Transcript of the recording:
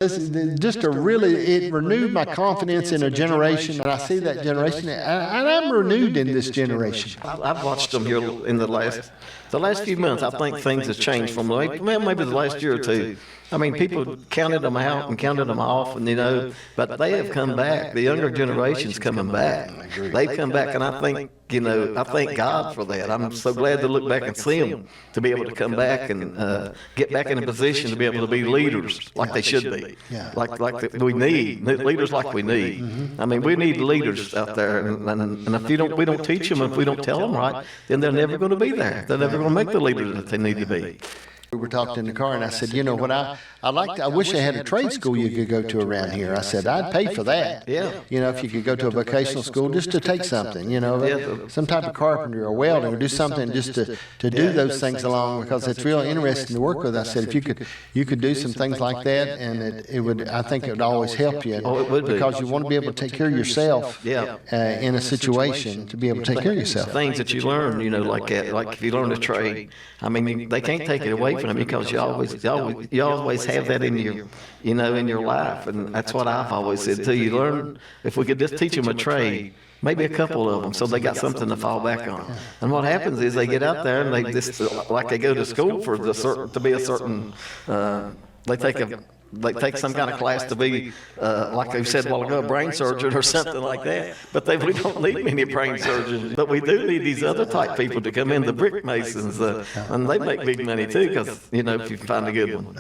This is just it renewed my confidence in a generation, and I see that generation, and I'm renewed in this generation. I've watched them here in the last few months. I think things have changed from maybe the last year or two. I mean, people counted them out and counted them off, and but they have come back. The younger generation's coming back. They've come back, and I think, I thank God for that. I'm so glad to look back and see them, to be able to come back and get back in a position to be able to be leaders like they should be, we need leaders like we need. I mean, we need leaders out there, and if we don't teach them, if we don't tell them right, then they're never going to be there. They're never going to make the leaders that they need to be. We were talking in the car, and I said, what I wish I had a trade school you could go to around here. I said, I'd pay for that. Yeah. If you could go to a vocational school just to take something, some type of carpentry or welding, or do something just to do those things along, because it's real interesting to work with. I said, if you could do some things like that, and it would, I think it would always help you. Oh, it would be. Because you want to be able to take care of yourself in a situation, to be able to take care of yourself. Things that you learn, like that, like if you learn a trade, I mean, they can't take it away from you, because you always have that in your, in your life, and that's what I've always said too. You learn, if we could just teach them a trade, maybe a couple of them, so they got something to fall back on. And what happens is they get out there and they just, like they go to school for to be a certain, they take some kind of class to be, like they said a while ago, a brain surgeon or something like that. But we don't need many brain surgeons. But we do need these other type people to come in, the brick masons, and they make big money too, because, if you find a good one.